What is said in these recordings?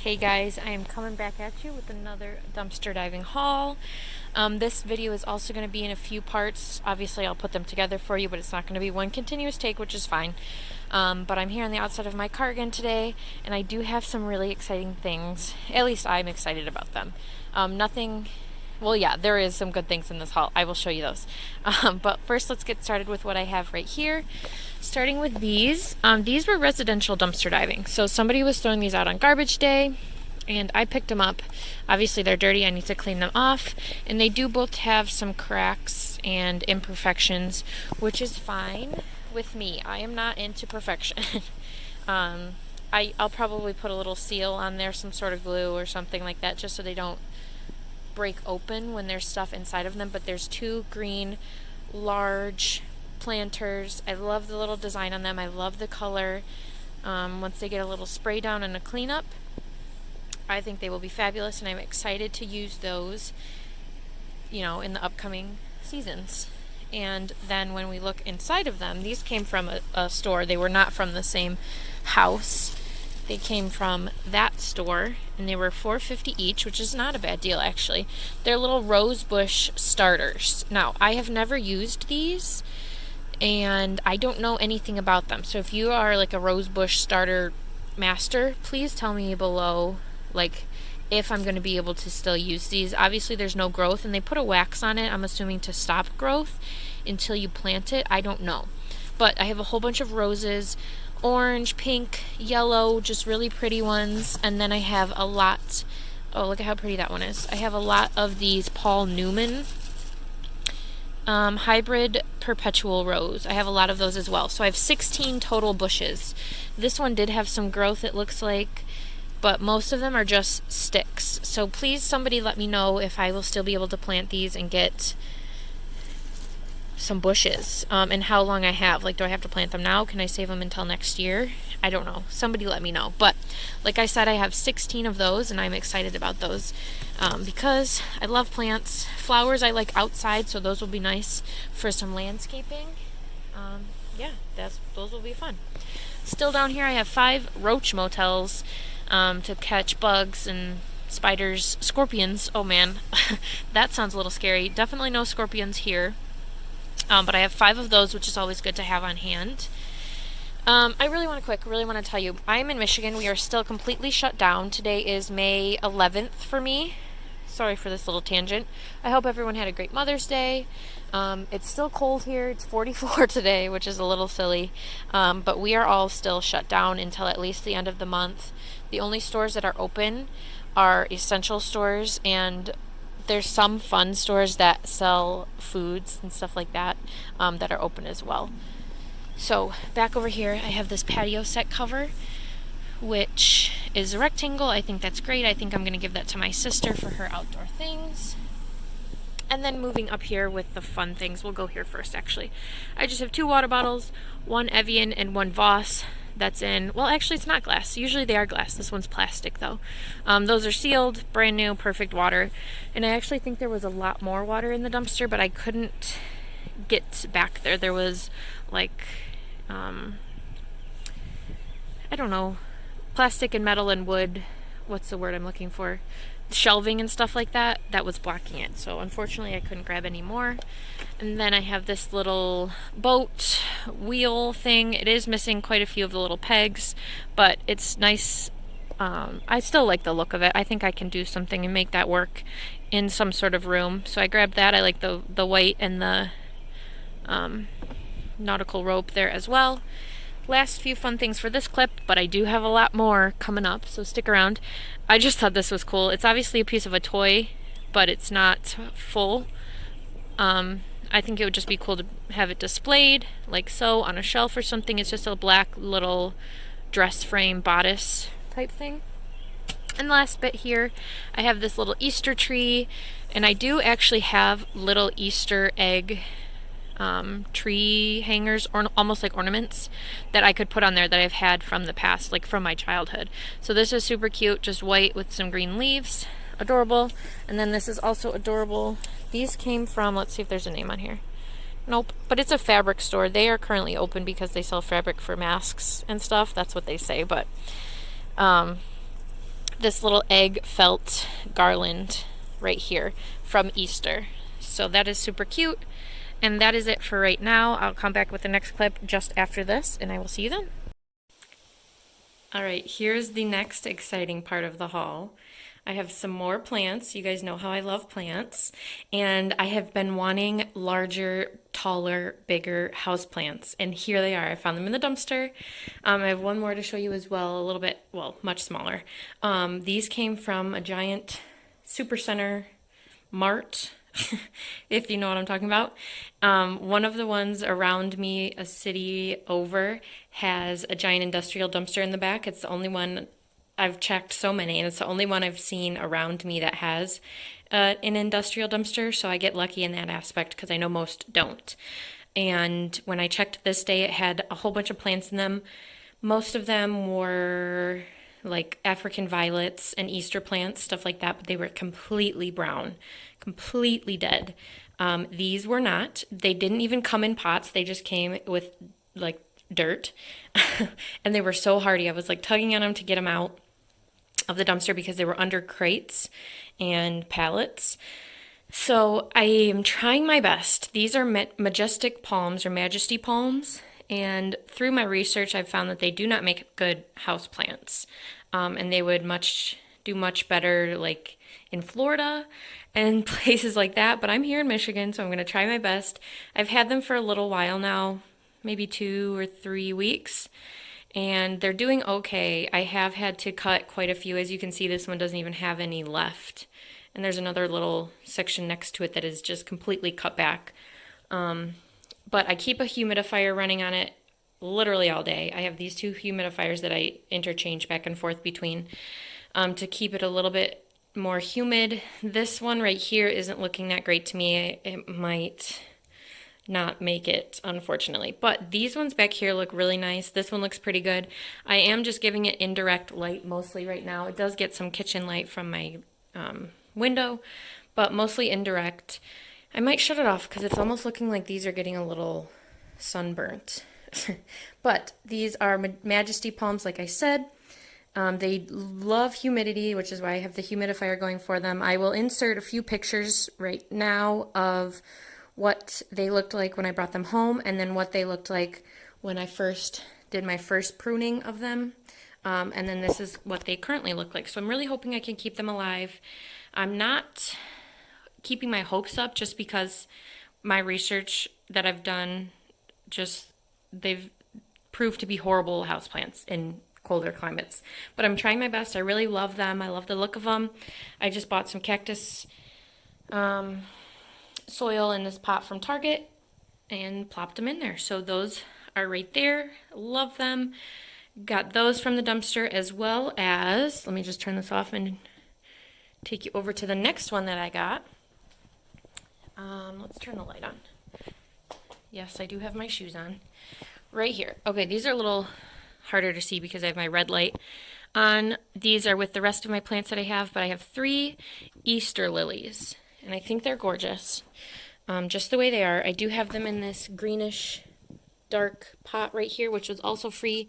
Hey guys, I am coming back at you with another dumpster diving haul. This video is also going to be in a few parts. Obviously, I'll put them together for you, but it's not going to be one continuous take, which is fine. But I'm here on the outside of my car again today, and I do have some really exciting things. At least I'm excited about them. Nothing. Well, yeah, there is some good things in this haul. I will show you those. But first, let's get started with what I have right here. Starting with these. These were residential dumpster diving. So somebody was throwing these out on garbage day, and I picked them up. Obviously, they're dirty. I need to clean them off. And they do both have some cracks and imperfections, which is fine with me. I am not into perfection. I'll probably put a little seal on there, some sort of glue or something like that, just so they don't break open when there's stuff inside of them. But there's two green large planters. I love the little design on them. I love the color. Once they get a little spray down and a cleanup, I think they will be fabulous, and I'm excited to use those, in the upcoming seasons. And then when we look inside of them, these came from a store. They were not from the same house. They came from that store, and they were $4.50 each, which is not a bad deal, actually. They're little rose bush starters. Now, I have never used these, and I don't know anything about them. So if you are like a rose bush starter master, please tell me below, if I'm going to be able to still use these. Obviously, there's no growth, and they put a wax on it, I'm assuming, to stop growth until you plant it. I don't know. But I have a whole bunch of roses. Orange, pink, yellow, just really pretty ones. And then I have a lot, oh, look at how pretty that one is. I have a lot of these Paul Newman hybrid perpetual rose. I have a lot of those as well. So I have 16 total bushes. This one did have some growth, it looks like, but most of them are just sticks. So please, somebody let me know if I will still be able to plant these and get some bushes, and how long I have. Do I have to plant them now? Can I save them until next year? I don't know. Somebody let me know. But like I said, I have 16 of those, and I'm excited about those because I love plants. Flowers I like outside, so those will be nice for some landscaping. Yeah, those will be fun. Still down here, I have 5 roach motels to catch bugs and spiders, scorpions. Oh man, that sounds a little scary. Definitely no scorpions here. But I have 5 of those, which is always good to have on hand. I really want to tell you, I am in Michigan. We are still completely shut down. Today is May 11th for me. Sorry for this little tangent. I hope everyone had a great Mother's Day. It's still cold here. It's 44 today, which is a little silly. But we are all still shut down until at least the end of the month. The only stores that are open are essential stores, and there's some fun stores that sell foods and stuff like that that are open as well. So back over here, I have this patio set cover, which is a rectangle. I think that's great. I think I'm going to give that to my sister for her outdoor things. And then moving up here with the fun things, we'll go here first actually. I just have 2 water bottles, 1 Evian and 1 Voss. That's in, well, actually it's not glass. Usually they are glass. This one's plastic though. Those are sealed, brand new, perfect water. And I actually think there was a lot more water in the dumpster, but I couldn't get back there. There was I don't know, plastic and metal and wood. What's the word I'm looking for? Shelving and stuff like that was blocking it. So unfortunately I couldn't grab any more. And then I have this little boat wheel thing. It is missing quite a few of the little pegs, but it's nice. I still like the look of it. I think I can do something and make that work in some sort of room. So I grabbed that. I like the white and the nautical rope there as well. Last few fun things for this clip, but I do have a lot more coming up, so stick around. I just thought this was cool. It's obviously a piece of a toy, but it's not full. I think it would just be cool to have it displayed like so on a shelf or something. It's just a black little dress frame bodice type thing. And last bit here, I have this little Easter tree, and I do actually have little Easter egg tree hangers, or almost like ornaments, that I could put on there that I've had from the past, like from my childhood. So this is super cute, just white with some green leaves. Adorable. And then this is also adorable. These came from, let's see if there's a name on here. Nope, but it's a fabric store. They are currently open because they sell fabric for masks and stuff. That's what they say, but this little egg felt garland right here from Easter. So that is super cute. And that is it for right now. I'll come back with the next clip just after this, and I will see you then. All right, here's the next exciting part of the haul. I have some more plants. You guys know how I love plants. And I have been wanting larger, taller, bigger house plants. And here they are. I found them in the dumpster. I have one more to show you as well, a little bit, well, much smaller. These came from a giant supercenter mart, if you know what I'm talking about. One of the ones around me, a city over, has a giant industrial dumpster in the back. It's the only one. I've checked so many, and it's the only one I've seen around me that has an industrial dumpster, so I get lucky in that aspect because I know most don't. And when I checked this day, it had a whole bunch of plants in them. Most of them were like African violets and Easter plants, stuff like that, but they were completely brown, completely dead. These were not. They didn't even come in pots. They just came with like dirt. And they were so hardy. I was like tugging on them to get them out of the dumpster because they were under crates and pallets. So I am trying my best. These are majestic palms or majesty palms. And through my research, I've found that they do not make good house plants. And they would do much better like in Florida and places like that. But I'm here in Michigan, so I'm going to try my best. I've had them for a little while now, maybe 2 or 3 weeks, and they're doing okay. I have had to cut quite a few. As you can see, this one doesn't even have any left. And there's another little section next to it that is just completely cut back. But I keep a humidifier running on it literally all day. I have these 2 humidifiers that I interchange back and forth between to keep it a little bit more humid. This one right here isn't looking that great to me. It might not make it, unfortunately. But these ones back here look really nice. This one looks pretty good. I am just giving it indirect light mostly right now. It does get some kitchen light from my window, but mostly indirect. I might shut it off because it's almost looking like these are getting a little sunburnt. But these are Majesty palms, like I said. They love humidity, which is why I have the humidifier going for them. I will insert a few pictures right now of what they looked like when I brought them home, and then what they looked like when I first did my first pruning of them. And then this is what they currently look like. So I'm really hoping I can keep them alive. I'm not keeping my hopes up just because my research that I've done, they've proved to be horrible houseplants in colder climates. But I'm trying my best. I really love them. I love the look of them. I just bought some cactus soil in this pot from Target and plopped them in there. So those are right there. Love them. Got those from the dumpster, as well as, let me just turn this off and take you over to the next one that I got. Let's turn the light on. Yes, I do have my shoes on. Right here. Okay, these are a little harder to see because I have my red light on. These are with the rest of my plants that I have, but I have 3 Easter lilies, and I think they're gorgeous, just the way they are. I do have them in this greenish dark pot right here, which was also free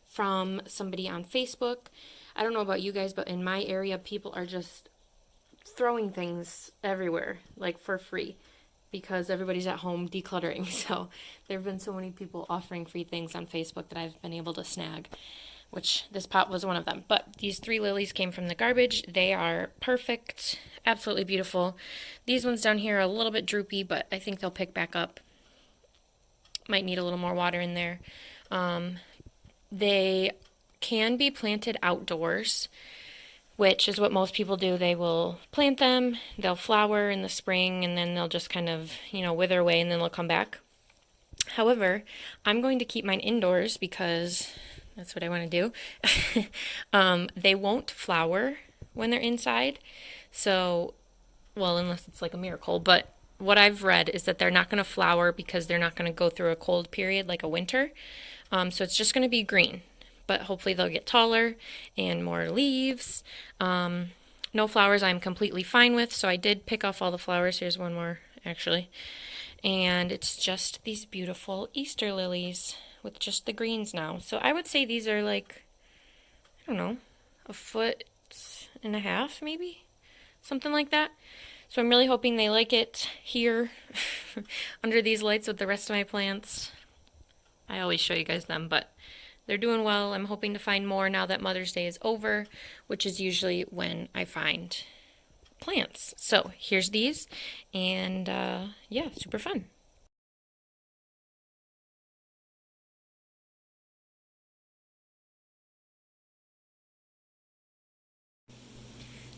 from somebody on Facebook. I don't know about you guys, but in my area, people are just throwing things everywhere, like for free, because everybody's at home decluttering. So there have been so many people offering free things on Facebook that I've been able to snag, which this pot was one of them. But these 3 lilies came from the garbage. They are perfect, absolutely beautiful. These ones down here are a little bit droopy, but I think they'll pick back up. Might need a little more water in there. They can be planted outdoors, which is what most people do. They will plant them, they'll flower in the spring, and then they'll just kind of, wither away, and then they'll come back. However, I'm going to keep mine indoors because that's what I want to do. They won't flower when they're inside. So, well, unless it's like a miracle, but what I've read is that they're not going to flower because they're not going to go through a cold period like a winter. So it's just going to be green, but hopefully they'll get taller and more leaves. No flowers I'm completely fine with, so I did pick off all the flowers. Here's one more, actually. And it's just these beautiful Easter lilies with just the greens now. So I would say these are like, I don't know, a foot, and a half, maybe? Something like that. So I'm really hoping they like it here under these lights with the rest of my plants. I always show you guys them, but they're doing well. I'm hoping to find more now that Mother's Day is over, which is usually when I find plants. So here's these, and yeah, super fun.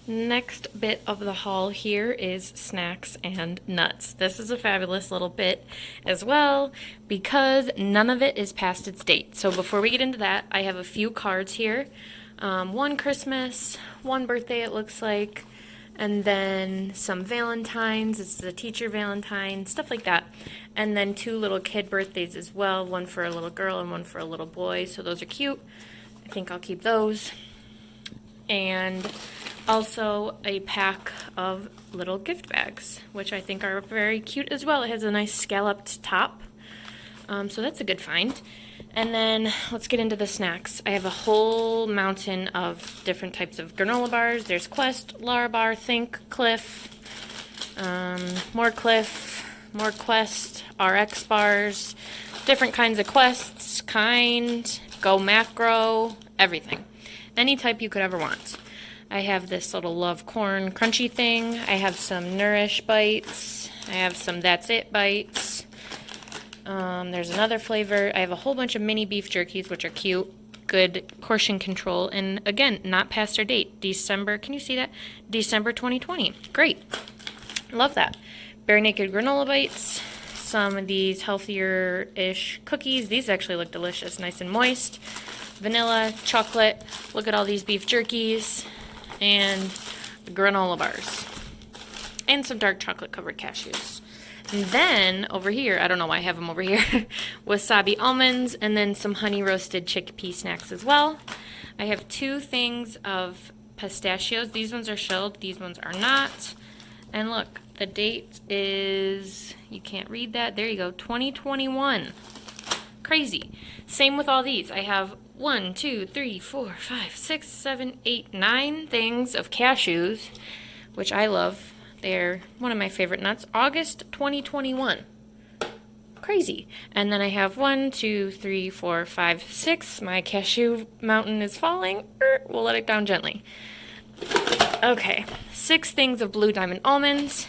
Next bit of the haul here is snacks and nuts. This is a fabulous little bit as well because none of it is past its date. So before we get into that, I have a few cards here. One Christmas, one birthday it looks like, and then some Valentines. This is a teacher Valentine, stuff like that. And then two little kid birthdays as well, one for a little girl and one for a little boy. So those are cute. I think I'll keep those. And also a pack of little gift bags, which I think are very cute as well. It has a nice scalloped top, so that's a good find. And then let's get into the snacks. I have a whole mountain of different types of granola bars. There's Quest, Larabar, Think, Cliff, more Cliff, more Quest, RX bars, different kinds of Quests, Kind, Go Macro, everything. Any type you could ever want. I have this little Love Corn crunchy thing. I have some Nourish bites. I have some That's It bites. There's another flavor. I have a whole bunch of mini beef jerkies, which are cute. Good portion control. And again, not past their date. December, can you see that? December 2020. Great. Love that. Bare Naked granola bites. Some of these healthier-ish cookies. These actually look delicious. Nice and moist. Vanilla, chocolate. Look at all these beef jerkies. And granola bars. And some dark chocolate covered cashews. And then over here, I don't know why I have them over here, wasabi almonds and then some honey roasted chickpea snacks as well. I have two things of pistachios. These ones are shelled, these ones are not. And look, the date is, you can't read that, there you go, 2021. Crazy. Same with all these. I have 1, 2, 3, 4, 5, 6, 7, 8, 9 things of cashews, which I love. They're one of my favorite nuts. August 2021. Crazy. And then I have 1, 2, 3, 4, 5, 6. My cashew mountain is falling. We'll let it down gently. Okay. 6 things of Blue Diamond almonds.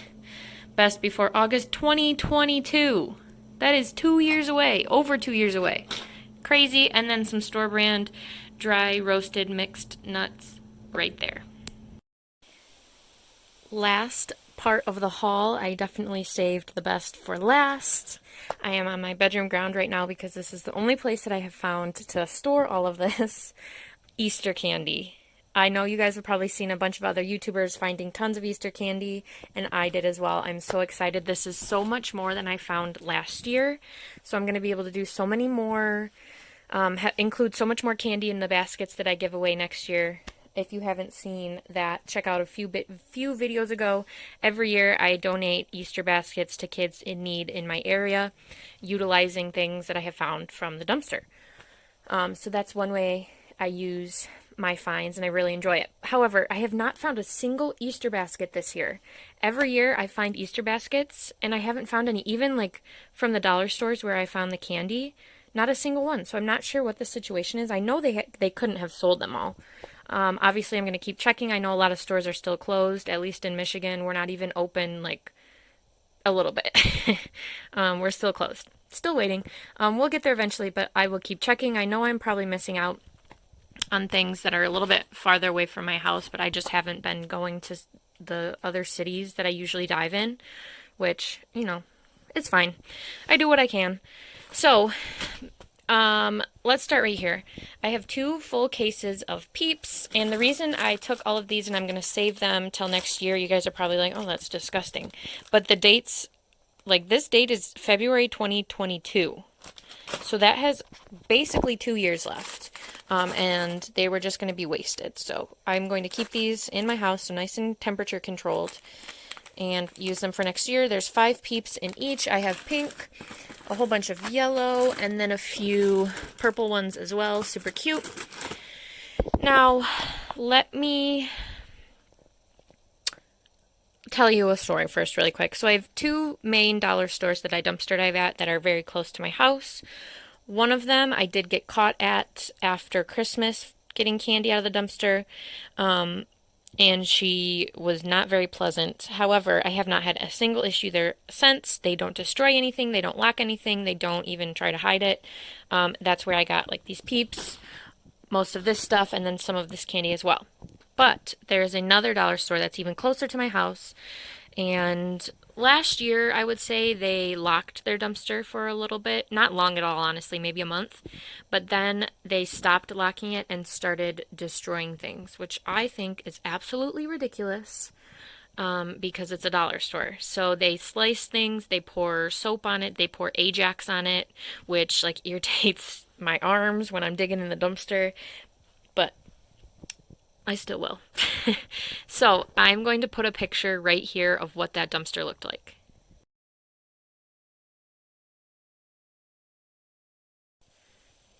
Best before August 2022. That is 2 years away. Over 2 years away. Crazy. And then some store brand dry roasted mixed nuts right there. Last part of the haul, I definitely saved the best for last. I am on my bedroom ground right now because this is the only place that I have found to store all of this Easter candy. I know you guys have probably seen a bunch of other YouTubers finding tons of Easter candy, and I did as well. I'm so excited. This is so much more than I found last year, so I'm going to be able to do so many more, include so much more candy in the baskets that I give away next year. If you haven't seen that, check out a few videos ago. Every year I donate Easter baskets to kids in need in my area, utilizing things that I have found from the dumpster. So that's one way I use my finds, and I really enjoy it. However, I have not found a single Easter basket this year. Every year I find Easter baskets, and I haven't found any, even like from the dollar stores where I found the candy. Not a single one, so I'm not sure what the situation is. I know they couldn't have sold them all. Obviously, I'm going to keep checking. I know a lot of stores are still closed, at least in Michigan. We're not even open, like, a little bit. We're still closed. Still waiting. We'll get there eventually, but I will keep checking. I know I'm probably missing out on things that are a little bit farther away from my house, but I just haven't been going to the other cities that I usually dive in, which, you know, it's fine. I do what I can. So, let's start right here. I have 2 full cases of Peeps, and the reason I took all of these and I'm going to save them till next year, you guys are probably like, oh, that's disgusting. But the dates, like this date is February 2022. So that has basically 2 years left, and they were just going to be wasted. So I'm going to keep these in my house, so nice and temperature controlled, and use them for next year. There's 5 Peeps in each. I have pink, a whole bunch of yellow, and then a few purple ones as well. Super cute. Now, let me tell you a story first really quick. So I have two main dollar stores that I dumpster dive at that are very close to my house. One of them I did get caught at after Christmas getting candy out of the dumpster. And she was not very pleasant. However, I have not had a single issue there since. They don't destroy anything, they don't lock anything, they don't even try to hide it. That's where I got like these Peeps, most of this stuff, and then some of this candy as well. But there's another dollar store that's even closer to my house, and last year I would say they locked their dumpster for a little bit. Not long at all, honestly, maybe a month. But then they stopped locking it and started destroying things, which I think is absolutely ridiculous. Because it's a dollar store. So they slice things, they pour soap on it, they pour Ajax on it, which like irritates my arms when I'm digging in the dumpster, but I still will. So I'm going to put a picture right here of what that dumpster looked like.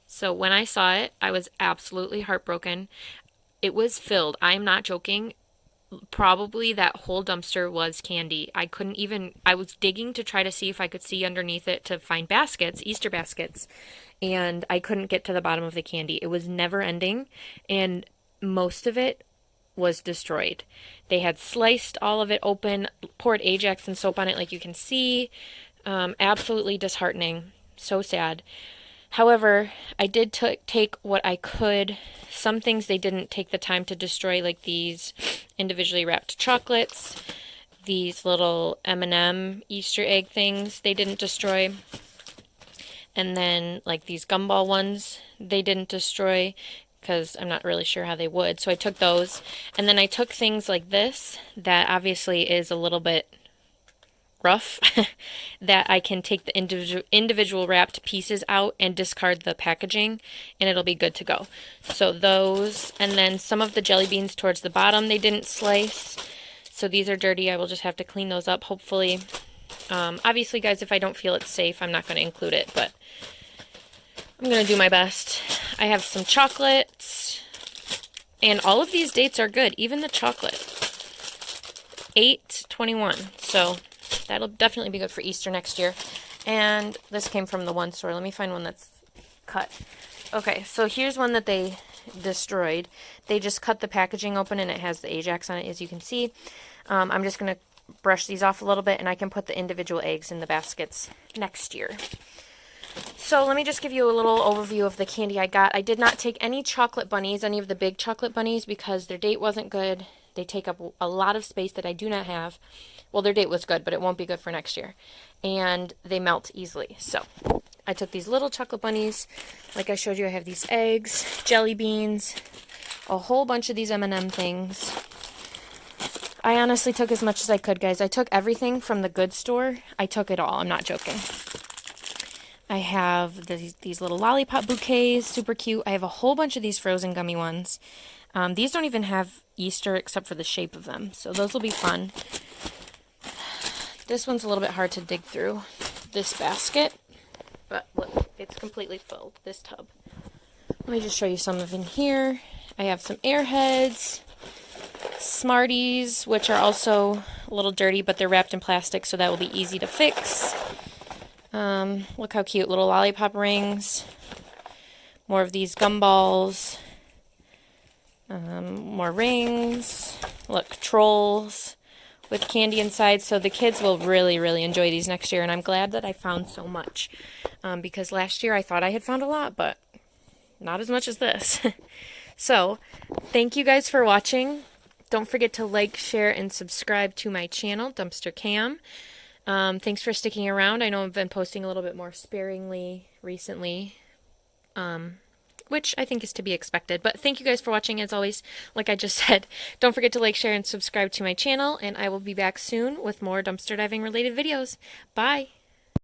So when I saw it, I was absolutely heartbroken. It was filled. I am not joking. Probably that whole dumpster was candy. I was digging to try to see if I could see underneath it to find baskets, Easter baskets, and I couldn't get to the bottom of the candy. It was never ending, and most of it was destroyed. They had sliced all of it open, poured Ajax and soap on it, like you can see. Absolutely disheartening. So sad. However, I did take what I could. Some things they didn't take the time to destroy, like these individually wrapped chocolates, these little M&M Easter egg things they didn't destroy, and then like these gumball ones they didn't destroy because I'm not really sure how they would. So I took those, and then I took things like this that obviously is a little bit rough that I can take the individual wrapped pieces out and discard the packaging, and it'll be good to go. So those, and then some of the jelly beans towards the bottom they didn't slice, so these are dirty. I will just have to clean those up hopefully. Obviously guys, if I don't feel it's safe, I'm not going to include it, but I'm going to do my best. I have some chocolates, and all of these dates are good, even the chocolate. 8/21, so that'll definitely be good for Easter next year. And this came from the one store. Let me find one that's cut. Okay, so here's one that they destroyed. They just cut the packaging open, and it has the Ajax on it, as you can see. I'm just going to brush these off a little bit, and I can put the individual eggs in the baskets next year. So let me just give you a little overview of the candy I got. I did not take any chocolate bunnies, any of the big chocolate bunnies, because their date wasn't good. They take up a lot of space that I do not have. Well, their date was good, but it won't be good for next year. And they melt easily. So I took these little chocolate bunnies. Like I showed you, I have these eggs, jelly beans, a whole bunch of these M&M things. I honestly took as much as I could, guys. I took everything from the goods store. I took it all. I'm not joking. I have these little lollipop bouquets, super cute. I have a whole bunch of these frozen gummy ones. These don't even have Easter except for the shape of them, so those will be fun. This one's a little bit hard to dig through, this basket, but look, it's completely filled, this tub. Let me just show you some of in here. I have some Airheads, Smarties, which are also a little dirty, but they're wrapped in plastic, so that will be easy to fix. Look how cute, little lollipop rings, more of these gumballs, more rings, look, trolls with candy inside, so the kids will really, really enjoy these next year, and I'm glad that I found so much, because last year I thought I had found a lot, but not as much as this. So, thank you guys for watching. Don't forget to like, share, and subscribe to my channel, Dumpster Cam. Thanks for sticking around. I know I've been posting a little bit more sparingly recently, which I think is to be expected. But thank you guys for watching, as always. Like I just said, don't forget to like, share, and subscribe to my channel, and I will be back soon with more dumpster diving related videos. Bye!